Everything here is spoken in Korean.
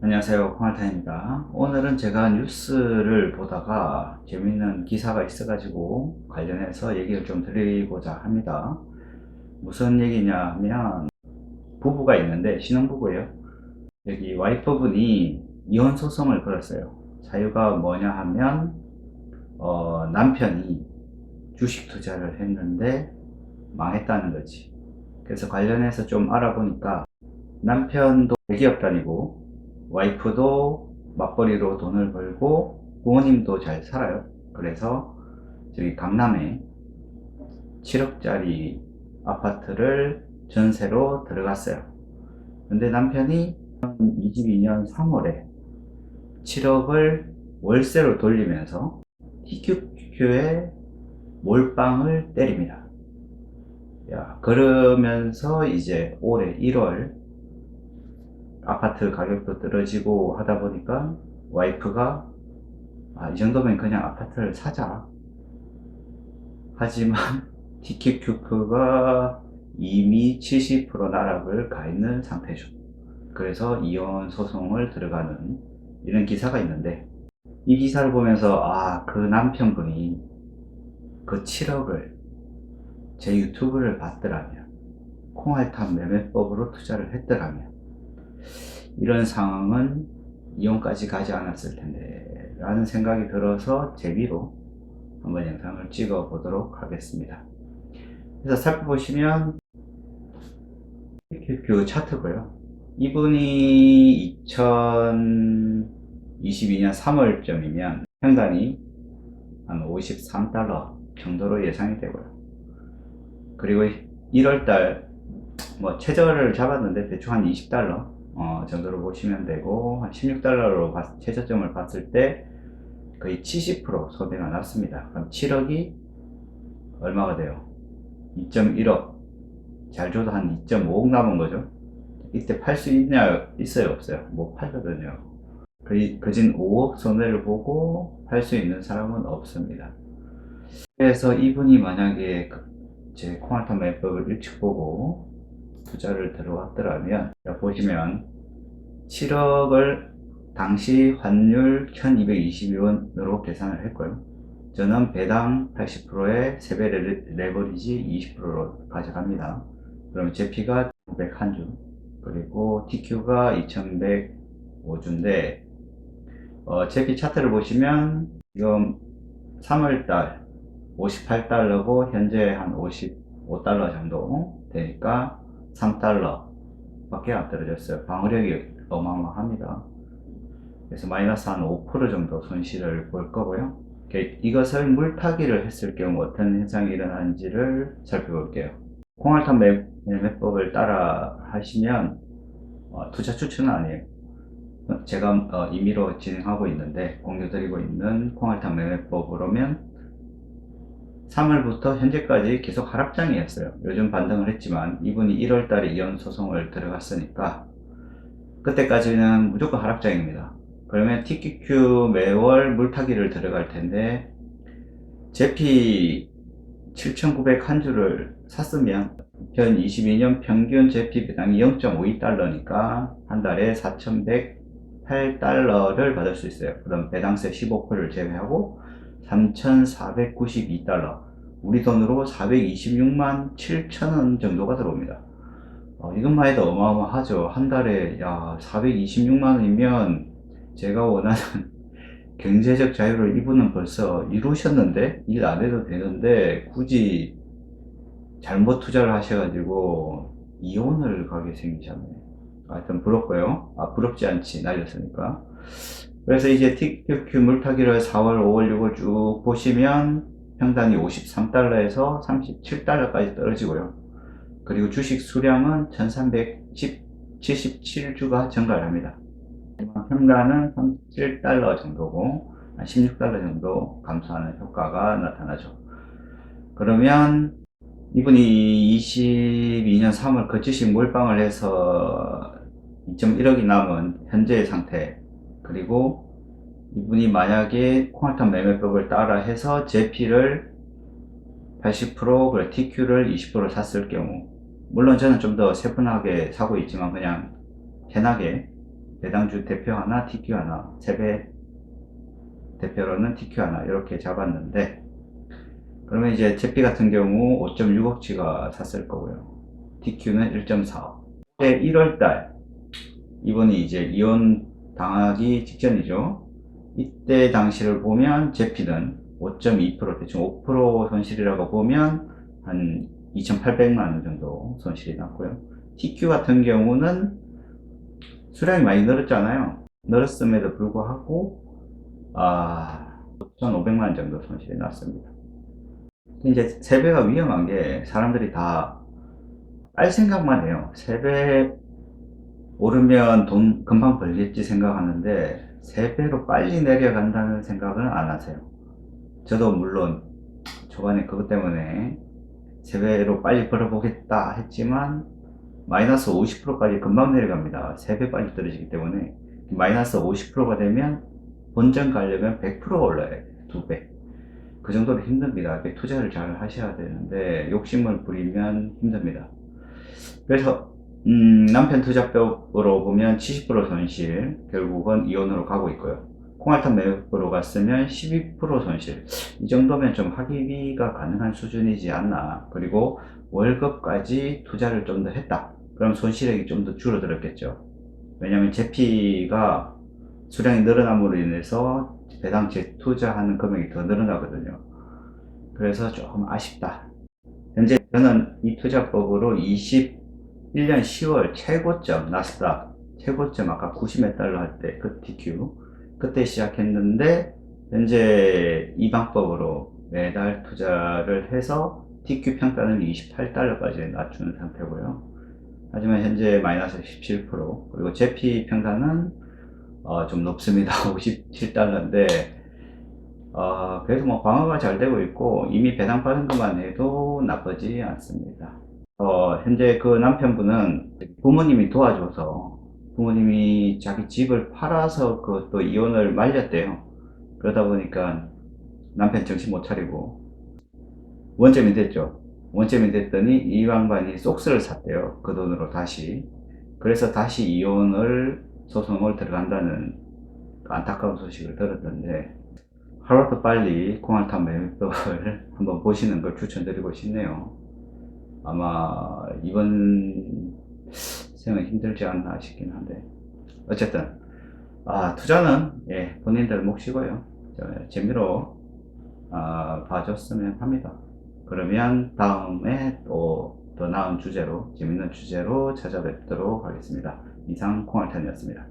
안녕하세요, 콩알타입니다. 오늘은 제가 뉴스를 보다가 재밌는 기사가 있어가지고 관련해서 얘기를 좀 드리고자 합니다. 무슨 얘기냐 하면 부부가 있는데 신혼부부예요. 여기 와이프분이 이혼 소송을 걸었어요. 사유가 뭐냐 하면 남편이 주식 투자를 했는데 망했다는 거지. 그래서 관련해서 좀 알아보니까 남편도 대기업 다니고 와이프도 맞벌이로 돈을 벌고 부모님도 잘 살아요. 그래서 저기 강남에 7억짜리 아파트를 전세로 들어갔어요. 근데 남편이 22년 3월에 7억을 월세로 돌리면서 TQQ에 몰빵을 때립니다. 야, 그러면서 이제 올해 1월 아파트 가격도 떨어지고 하다 보니까 와이프가 이 정도면 그냥 아파트를 사자. 하지만 TQQ가 이미 70% 나락을 가 있는 상태죠. 그래서 이혼 소송을 들어가는 이런 기사가 있는데, 이 기사를 보면서 그 남편분이 그 7억을 제 유튜브를 봤더라면, 콩알탑 매매법으로 투자를 했더라면 이런 상황은 이혼까지 가지 않았을 텐데 라는 생각이 들어서 재미로 한번 영상을 찍어 보도록 하겠습니다. 그래서 살펴보시면 QQ 차트고요. 이분이 2022년 3월쯤이면 평단이 한 53달러 정도로 예상이 되고요. 그리고 1월달 최저를 잡았는데 대충 한 20달러 정도로 보시면 되고, 한 16달러로 최저점을 봤을 때 거의 70% 소비가 났습니다. 그럼 7억이 얼마가 돼요? 2.1억. 잘 줘도 한 2.5억 남은 거죠. 이때 팔 수 있어요, 없어요? 못 팔거든요. 그진 5억 손해를 보고 팔 수 있는 사람은 없습니다. 그래서 이분이 만약에 제 콩알탑 매법을 일찍 보고 투자를 들어왔더라면, 보시면 7억을 당시 환율 1222원으로 계산을 했고요. 저는 배당 80%에 세배 레버리지 20%로 가져갑니다. 그럼 제피가 901주, 그리고 TQ가 2105주인데, 제피 차트를 보시면 지금 3월달 58달러고 현재 한 55달러 정도 되니까 3달러 밖에 안 떨어졌어요. 방어력이 어마어마합니다. 그래서 마이너스 한 5% 정도 손실을 볼 거고요. 이것을 물타기를 했을 경우 어떤 현상이 일어나는지를 살펴볼게요. 콩알탑 매매법을 따라 하시면 투자 추천은 아니에요. 제가 임의로 진행하고 있는데, 공유드리고 있는 콩알탑 매매법으로면 3월부터 현재까지 계속 하락장이었어요. 요즘 반등을 했지만 이분이 1월달에 이혼 소송을 들어갔으니까 그때까지는 무조건 하락장입니다. 그러면 TQQ 매월 물타기를 들어갈 텐데, 제피 7,901주를 샀으면 2022년 평균 제피 배당이 0.52달러니까 한 달에 4,108달러를 받을 수 있어요. 그럼 배당세 15%를 제외하고 3,492달러, 우리 돈으로 426만 7천원 정도가 들어옵니다. 이것만 해도 어마어마하죠. 한 달에 426만원이면 제가 원하는 경제적 자유를 이분은 벌써 이루셨는데, 일 안 해도 되는데 굳이 잘못 투자를 하셔가지고 이혼을 가게 생기셨네요. 하여튼 부럽고요. 부럽지 않지, 날렸으니까. 그래서 이제 TQQ 물타기를 4월, 5월, 6월 쭉 보시면 평단이 53달러에서 37달러까지 떨어지고요. 그리고 주식 수량은 1377주가 증가를 합니다. 평단은 37달러 정도고 한 16달러 정도 감소하는 효과가 나타나죠. 그러면 이분이 22년 3월 거치식 몰빵을 해서 2.1억이 남은 현재의 상태, 그리고 이분이 만약에 콩알탑 매매법을 따라 해서 제피를 80%, 그리고 TQ를 20% 샀을 경우, 물론 저는 좀 더 세분하게 사고 있지만 그냥 편하게 배당주 대표 하나, TQ 하나, 세배 대표로는 TQ 하나 이렇게 잡았는데, 그러면 이제 제피 같은 경우 5.6억치가 샀을 거고요. TQ는 1.4억. 올해 1월달 이번이 이제 이혼 당하기 직전이죠. 이때 당시를 보면 제피는 5.2% 대충 5% 손실이라고 보면 한 2,800만 원 정도 손실이 났고요. TQ 같은 경우는 수량이 많이 늘었잖아요. 늘었음에도 불구하고 5,500만 원 정도 손실이 났습니다. 이제 세배가 위험한 게 사람들이 다 빨 생각만 해요. 세배 오르면 돈 금방 벌겠지 생각하는데 3배로 빨리 내려간다는 생각은 안 하세요. 저도 물론 초반에 그것 때문에 3배로 빨리 벌어보겠다 했지만 마이너스 50%까지 금방 내려갑니다. 3배 빨리 떨어지기 때문에. 마이너스 50%가 되면 본전 가려면 100% 올라야 돼요. 2배. 그 정도로 힘듭니다. 투자를 잘 하셔야 되는데 욕심을 부리면 힘듭니다. 그래서 남편 투자법으로 보면 70% 손실, 결국은 이혼으로 가고 있고요. 콩알탄 매입으로 갔으면 12% 손실. 이 정도면 좀 합의가 가능한 수준이지 않나. 그리고 월급까지 투자를 좀 더 했다. 그럼 손실액이 좀 더 줄어들었겠죠. 왜냐하면 제피가 수량이 늘어남으로 인해서 배당 재투자하는 금액이 더 늘어나거든요. 그래서 조금 아쉽다. 현재 저는 이 투자법으로 21년 10월 최고점 나스닥 최고점 아까 90몇 달러 할 때 그 TQ 그때 시작했는데 현재 이 방법으로 매달 투자를 해서 TQ 평단을 28달러까지 낮추는 상태고요. 하지만 현재 마이너스 17% 그리고 제피 평단은 좀 높습니다. 57달러인데 그래서 뭐 방어가 잘 되고 있고 이미 배당받은 것만 해도 나쁘지 않습니다. 현재 그 남편분은 부모님이 도와줘서 부모님이 자기 집을 팔아서 그것도 이혼을 말렸대요. 그러다 보니까 남편 정신 못 차리고 원점이 됐죠. 원점이 됐더니 이 양반이 속스를 샀대요. 그 돈으로 다시. 그래서 다시 이혼을 소송을 들어간다는 안타까운 소식을 들었던데 하루도 빨리 콩알탄 매매법을 한번 보시는 걸 추천드리고 싶네요. 아마 이번 생은 힘들지 않나 싶긴 한데 어쨌든 투자는 본인들 몫이고요. 재미로 봐줬으면 합니다. 그러면 다음에 또 더 나은 주제로 재밌는 주제로 찾아뵙도록 하겠습니다. 이상 콩알탄이었습니다.